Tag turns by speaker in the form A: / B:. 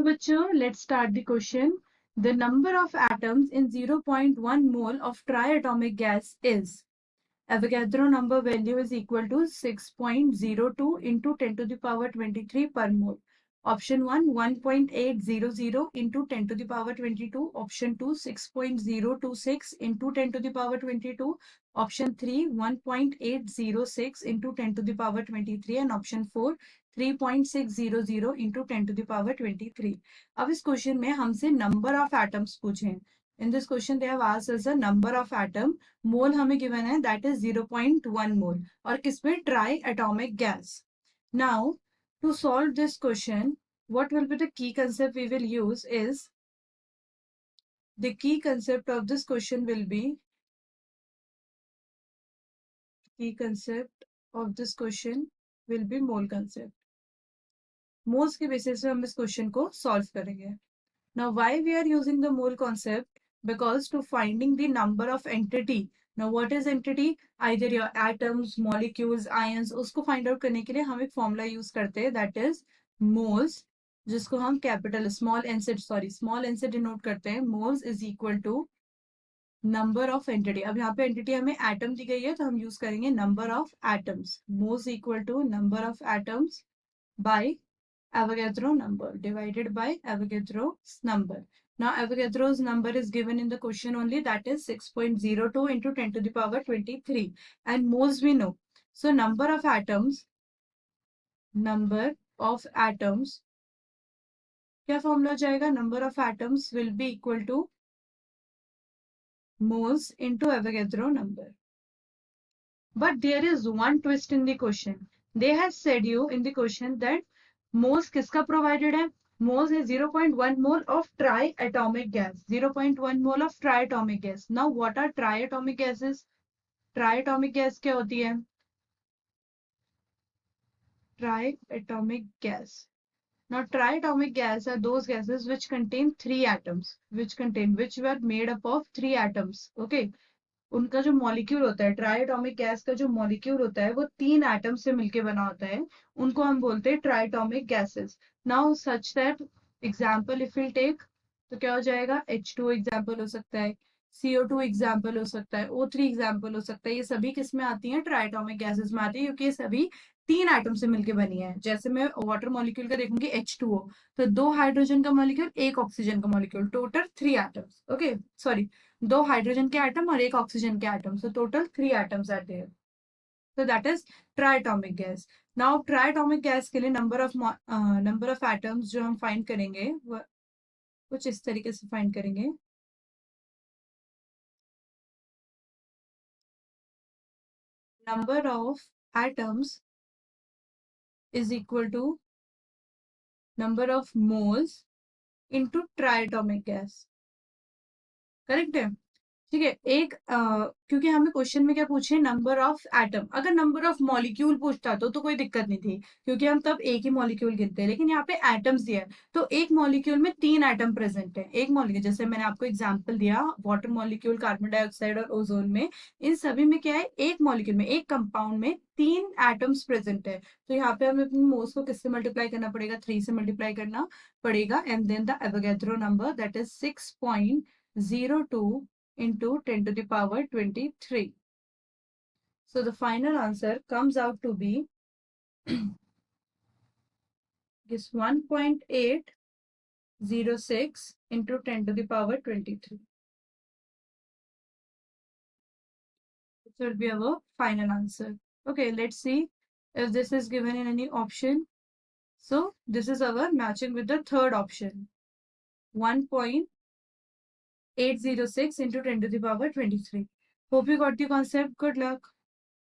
A: बच्चों, let's start the question. The number of atoms in 0.1 mole of triatomic gas is Avogadro number value is equal to 6.02 into 10 to the power 23 per mole. Option 1, 1.800 into 10 to the power 22. Option 2, 6.026 into 10 to the power 22. Option 3, 1.806 into 10 to the power 23. And option 4, 3.600 into 10 to the power 23. अब इस question में हमसे number of atoms पूछे हैं. In this question they have asked us the number of atom. मोल हमें given है, that is 0.1 मोल, और किसमें try atomic gas. Now to solve this question, what will be the key concept we will use is, the key concept of this question will be, mole concept. Moles के basis पे हम इस question को solve करेंगे. Now why we are using the mole concept? Because to finding the number of entity. Now what is entity? Either your atoms, molecules, ions. उसको find out करने के लिए हम एक formula use करते हैं, that is moles, जिसको हम capital small n से denote करते हैं. Moles is equal to number of entity. अब यहाँ पे entity हमें atom दी गई है, तो हम use करेंगे number of atoms. Moles equal to number of atoms by Avogadro number divided by Avogadro's number. Now Avogadro's number is given in the question only, that is 6.02 into 10 to the power 23, and moles we know. So number of atoms, क्या formula जाएगा? Number of atoms will be equal to moles into Avogadro number. But there is one twist in the question. They have said you in the question that moles किसका provided है? Moles है 0.1 mole of triatomic gas. 0.1 mole of triatomic gas. Now what are triatomic gases? Triatomic gas क्या होती है? Triatomic gas. Now triatomic gas are those gases which contain three atoms, which were made up of three atoms. Okay. उनका जो molecule होता है, triatomic gas का जो molecule होता है, वो 3 एटम से मिलके बना होता है. उनको हम बोलते हैं triatomic gases. Now such that example if will take, तो क्या हो जाएगा? H2 एग्जांपल हो सकता है, CO2 एग्जांपल हो सकता है, O3 एग्जांपल हो सकता है. ये सभी किस में आती हैं? ट्राइएटॉमिक गैसेस में आती है, क्योंकि ये सभी 3 एटम से मिलके बनी है. जैसे मैं वाटर मॉलिक्यूल का देखूंगी H2O, तो 2 हाइड्रोजन का मॉलिक्यूल, 1 ऑक्सीजन का molecule, total 3 atoms. Okay, sorry, 2 hydrogen के एटम और 1 ऑक्सीजन के atom, so total 3 atoms are there. So that is triatomic gas. Now triatomic gas के लिए नंबर ऑफ एटम्स जो हम फाइंड करेंगे वो कुछ इस तरीके से फाइंड करेंगे. Number of atoms is equal to number of moles into triatomic gas. Correct है? ठीक है. एक क्योंकि हमें क्वेश्चन में क्या पूछे? Number of atom. अगर नंबर ऑफ मॉलिक्यूल पूछता तो कोई दिक्कत नहीं थी, क्योंकि हम तब एक ही मॉलिक्यूल गिनते हैं. लेकिन यहाँ पे एटम्स दिया है, तो एक मॉलिक्यूल में 3 एटम प्रेजेंट है. एक मॉलिक्यूल, जैसे मैंने आपको एग्जांपल दिया वाटर मॉलिक्यूल, कार्बन डाइऑक्साइड और ओजोन में, इन सभी में क्या है? एक मॉलिक्यूल में, एक कंपाउंड में 3 एटम्स प्रेजेंट है. तो यहाँ पे हमें अपनी मोल्स को किससे मल्टीप्लाई करना पड़ेगा? 3 से मल्टीप्लाई करना पड़ेगा. And then the Avogadro number, that is 6.02 into 10 to the power 23. So the final answer comes out to be is 1.806 into 10 to the power 23. This will be our final answer. Okay, let's see if this is given in any option. So this is our matching with the third option, 1.806 into 10 to the power 23. Hope you got the concept. Good luck.